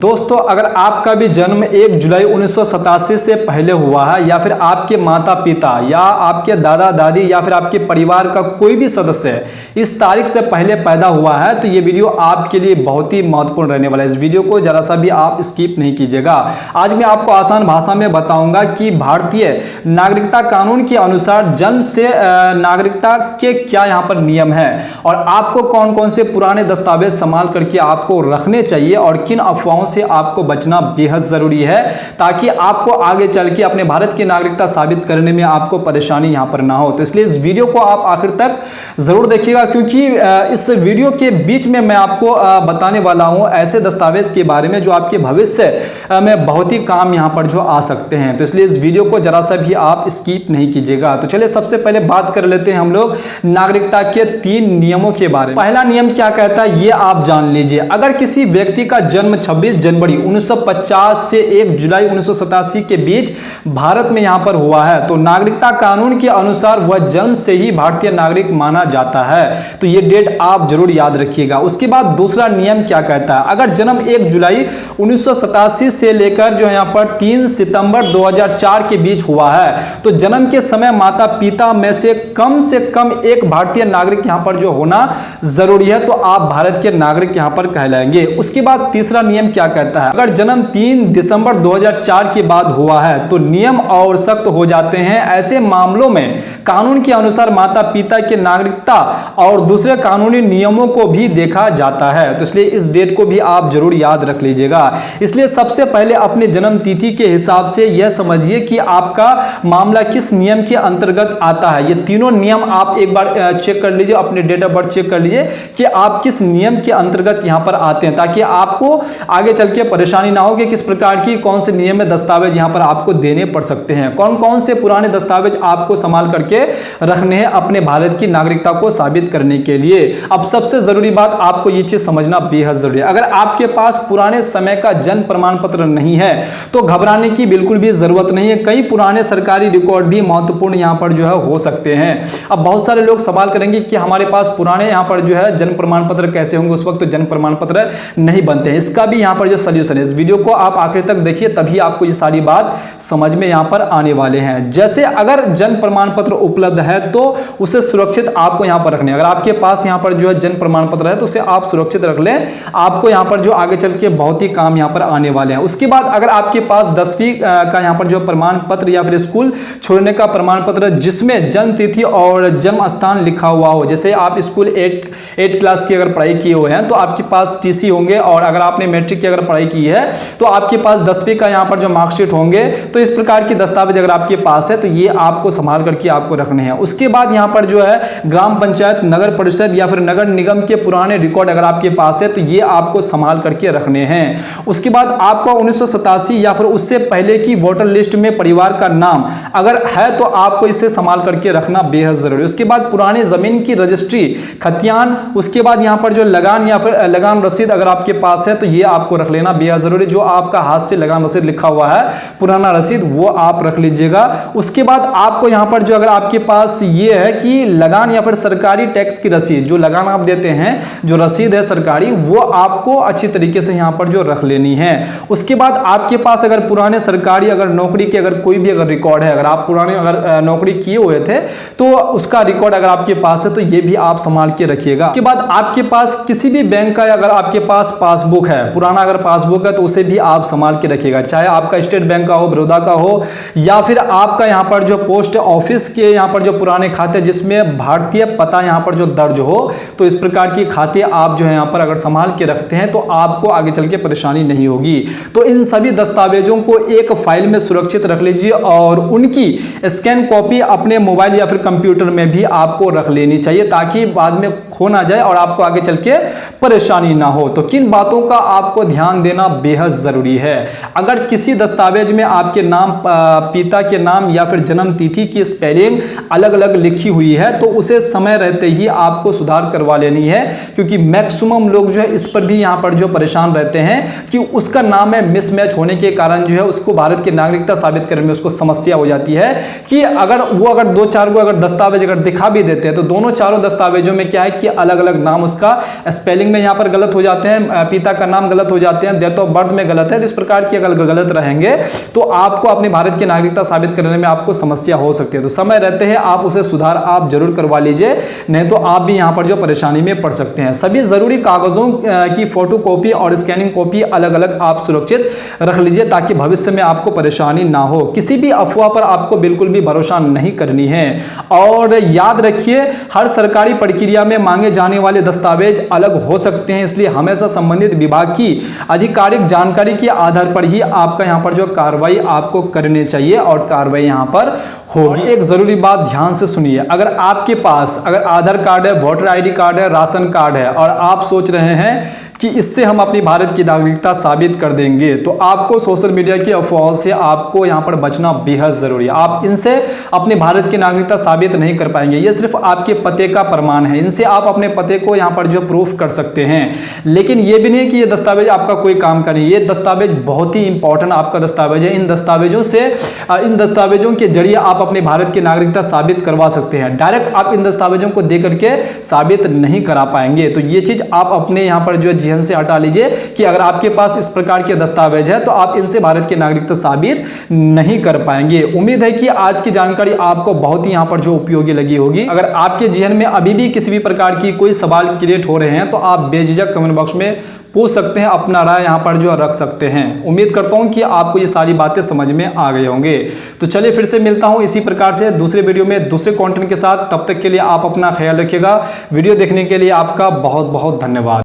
दोस्तों, अगर आपका भी जन्म 1 जुलाई 1987 से पहले हुआ है या फिर आपके माता पिता या आपके दादा दादी या फिर आपके परिवार का कोई भी सदस्य इस तारीख से पहले पैदा हुआ है तो ये वीडियो आपके लिए बहुत ही महत्वपूर्ण रहने वाला है। इस वीडियो को जरा सा भी आप स्किप नहीं कीजिएगा। आज मैं आपको आसान भाषा में बताऊंगा कि भारतीय नागरिकता कानून के अनुसार जन्म से नागरिकता के क्या यहाँ पर नियम है और आपको कौन कौन से पुराने दस्तावेज संभाल करके आपको रखने चाहिए और किन अफवाहों से आपको बचना बेहद जरूरी है ताकि आपको आगे चल के अपने भारत की नागरिकता साबित करने में आपको परेशानी यहां पर ना हो। तो इसलिए इस वीडियो को आप आखिर तक जरूर देखिएगा, क्योंकि इस वीडियो के बीच में मैं आपको बताने वाला हूं ऐसे दस्तावेज के बारे में जो आपके भविष्य में बहुत ही काम यहां पर जो आ सकते हैं। तो इसलिए इस वीडियो को जरा सा भी आप स्किप नहीं कीजिएगा। तो चलिए सबसे पहले बात कर लेते हैं हम लोग नागरिकता के 3 नियमों के बारे में। पहला नियम क्या कहता है ये आप जान लीजिए। अगर किसी व्यक्ति का जन्म 26 जनवरी 1950 से 1 जुलाई 1987 के बीच भारत में यहां पर हुआ है तो नागरिकता कानून के अनुसार वह जन्म से ही भारतीय नागरिक माना जाता है। तो यह डेट आप जरूर याद रखिएगा। उसके बाद दूसरा नियम क्या कहता है, अगर जन्म 1 जुलाई 1987 से लेकर जो है यहां पर 3 सितंबर 2004 के बीच हुआ है तो जन्म के समय माता पिता में से कम एक भारतीय नागरिक यहां पर जो होना जरूरी है, तो आप भारत के नागरिक यहां पर कहलाएंगे। उसके बाद तीसरा नियम क्या कहता है, अगर जन्म 3 दिसंबर 2004 के बाद हुआ है तो नियम और सख्त हो जाते हैं। ऐसे मामलों में कानून के अनुसार माता पिता की नागरिकता और दूसरे कानूनी नियमों को भी देखा जाता है। तो इसलिए इस डेट को भी आप जरूर याद रख लीजिएगा। इसलिए सबसे पहले अपनी जन्म तिथि के हिसाब से यह समझिए कि आपका मामला किस नियम के अंतर्गत आता है। ये तीनों नियम आप एक बार चेक कर लीजिए, अपने डेट ऑफ बर्थ चेक कर लीजिए कि आप किस नियम के अंतर्गत यहां पर आते हैं, ताकि आपको आगे चल के परेशानी ना हो कि किस प्रकार की कौन से नियम में दस्तावेज यहां पर आपको देने पड़ सकते हैं, कौन कौन से पुराने दस्तावेज आपको संभाल करके रखने हैं अपने भारत की नागरिकता को साबित करने के लिए। अब सबसे जरूरी बात, आपको यह चीज समझना बेहद जरूरी है। अगर आपके पास पुराने समय का जन्म प्रमाण पत्र नहीं है तो घबराने की बिल्कुल भी जरूरत नहीं है। कई पुराने सरकारी रिकॉर्ड भी महत्वपूर्ण यहां पर जो है हो सकते हैं। अब बहुत सारे लोग सवाल करेंगे कि हमारे पास पुराने यहां पर जो है जन्म प्रमाण पत्र कैसे होंगे, उस वक्त जन्म प्रमाण पत्र नहीं बनते हैं। इसका भी यहां पर जो सॉल्यूशन है, इस वीडियो को आप आखिर तक देखिए, तभी आपको ये सारी बात समझ में यहां पर आने वाले हैं। जैसे अगर जन्म प्रमाण पत्र उपलब्ध है तो उसे सुरक्षित आपको यहां पर रखने, अगर आपके पास यहां पर जो है जन्म प्रमाण पत्र है तो उसे आप सुरक्षित रख लें, आपको यहां पर जो आगे चल के बहुत ही काम यहां पर आने वाले हैं। उसके बाद अगर आपके पास 10वीं का यहां पर जो प्रमाण पत्र या फिर स्कूल छोड़ने का प्रमाण पत्र जिसमें जन्म तिथि और जन्म स्थान लिखा हुआ हो, जैसे आप स्कूल 8 क्लास की अगर पढ़ाई किए हुए हैं तो आपके पास टीसी होंगे, और अगर आपने मैट्रिक की अगर पढ़ाई की है तो आपके पास 10वीं का यहां पर जो मार्कशीट होंगे, तो इस प्रकार की दस्तावेज अगर आपके पास है तो ये आपको संभाल करके आपको रखने हैं। उसके बाद यहां पर जो है ग्राम पंचायत, नगर परिषद या फिर नगर निगम के पुराने रिकॉर्ड अगर आपके पास है तो ये आपको संभाल करके रखने हैं। उसके बाद आपका 1987 या फिर उससे पहले की वोटर लिस्ट में परिवार का नाम अगर है तो आपको इसे संभाल करके रखना बेहद जरूरी है। उसके बाद पुरानी जमीन की रजिस्ट्री, खतियान, उसके बाद यहां पर जो लगान या फिर लगान रसीद अगर आपके पास है तो ये आपको रख लेना बेहद जरूरी। जो आपका हाथ से लगान रसीद लिखा हुआ है पुराना रसीद, वो आप रख लीजिएगा। उसके बाद आपको यहां पर जो अगर आपके पास ये है कि लगान या फिर सरकारी टैक्स की रसीद, जो लगान आप देते हैं, जो रसीद है सरकारी, वो आपको अच्छी तरीके से यहां पर जो रख लेनी है। उसके बाद आपके पास अगर पुराने सरकारी अगर नौकरी के अगर कोई भी अगर रिकॉर्ड है, अगर आप पुराने अगर नौकरी किए हुए थे तो उसका रिकॉर्ड अगर आपके पास है तो ये भी आप संभाल के रखिएगा। उसके बाद आपके पास किसी भी बैंक का अगर आपके पास पासबुक है, पुराना अगर पासबुक है तो उसे भी आप संभाल के रखिएगा, चाहे आपका स्टेट बैंक का हो, बड़ौदा का हो, या फिर आपका यहां पर जो पोस्ट ऑफिस के यहां पर जो पुराने खाते जिसमें भारतीय पता यहां पर जो दर्ज हो, तो इस प्रकार की खाते आप जो है यहां पर अगर संभाल के रखते हैं तो आपको आगे चल के परेशानी नहीं होगी। तो इन सभी दस्तावेजों को एक फाइल में सुरक्षित रख लीजिए और उनकी स्कैन कॉपी अपने मोबाइल या फिर कंप्यूटर में भी आपको रख लेनी चाहिए, ताकि बाद में खो ना जाए और आपको आगे चल के परेशानी ना हो। तो किन बातों का आपको ध्यान देना बेहद जरूरी है, अगर किसी दस्तावेज में आपके नाम, पिता के नाम या फिर जन्म तिथि की स्पेलिंग अलग अलग लिखी हुई है तो उसे समय रहते ही आपको सुधार करवा लेनी है, क्योंकि मैक्सिमम लोग जो है इस पर भी यहाँ पर जो परेशान रहते हैं कि उसका नाम है मिसमैच होने के कारण जो है उसको भारत की नागरिकता साबित करने में उसको समस्या हो जाती है कि अगर दो चार को दस्तावेज अगर दिखा भी देते हैं तो दोनों चारों दस्तावेजों में क्या है कि अलग अलग नाम, उसका स्पेलिंग में यहाँ पर गलत हो जाते हैं, पिता का नाम गलत हो जाते हैं, डेट ऑफ बर्थ में गलत है। तो इस प्रकार की अगर गलत रहेंगे तो आपको अपने भारत की नागरिकता साबित करने में आपको समस्या हो सकती है। तो समय रहते हैं आप उसे सुधार आप जरूर करवा लीजिए, नहीं तो आप भी यहाँ पर जो परेशानी में पड़ सकते हैं। सभी जरूरी कागजों की फोटोकॉपी और स्कैनिंग कॉपी अलग अलग आप सुरक्षित रख लीजिए ताकि भविष्य में आपको परेशानी ना हो। किसी भी अफवाह पर आपको बिल्कुल भी भरोसा नहीं करनी है। और याद रखिए, हर सरकारी प्रक्रिया में मांगे जाने वाले दस्तावेज अलग हो सकते हैं, इसलिए हमेशा संबंधित विभाग की आधिकारिक जानकारी के आधार पर ही आपका यहाँ पर जो कार्रवाई आपको करनी चाहिए और कार्रवाई यहाँ पर होगी। एक जरूरी बात ध्यान से सुनिए, अगर आपके पास आधार कार्ड है, वोटर आईडी कार्ड है, राशन कार्ड है और आप सोच रहे हैं कि इससे हम अपनी भारत की नागरिकता साबित कर देंगे, तो आपको सोशल मीडिया की अफवाहों से आपको यहां पर बचना बेहद जरूरी है। आप इनसे अपने भारत की नागरिकता साबित नहीं कर पाएंगे, ये सिर्फ आपके पते का प्रमाण है। इनसे आप अपने पते को यहां पर जो प्रूफ कर सकते हैं, लेकिन ये भी नहीं कि ये दस्तावेज आपका कोई काम का नहीं। ये दस्तावेज बहुत ही इंपॉर्टेंट आपका दस्तावेज है। इन दस्तावेजों के जरिए आप अपने भारत की नागरिकता साबित करवा सकते हैं। डायरेक्ट आप इन दस्तावेजों को दे करके साबित नहीं करा पाएंगे। तो ये चीज आप अपने यहां पर जो जहन से हटा लीजिए कि अगर आपके पास इस प्रकार के दस्तावेज है तो आप इनसे भारत की नागरिकता साबित नहीं कर पाएंगे। उम्मीद है कि आज की जानकारी आपको बहुत ही यहां पर जो उपयोगी लगी होगी। अगर आपके जहन में अभी भी किसी भी प्रकार की कोई सवाल क्रिएट हो रहे हैं तो आप बेझिझक कमेंट बॉक्स में पूछ सकते हैं, अपना राय यहां पर जो रख सकते हैं। उम्मीद करता हूं कि आपको ये सारी बातें समझ में आ गई होंगे। तो चलिए फिर से मिलता हूं इसी प्रकार से दूसरे वीडियो में दूसरे कंटेंट के साथ। तब तक के लिए आप अपना ख्याल रखिएगा। वीडियो देखने के लिए आपका बहुत बहुत धन्यवाद।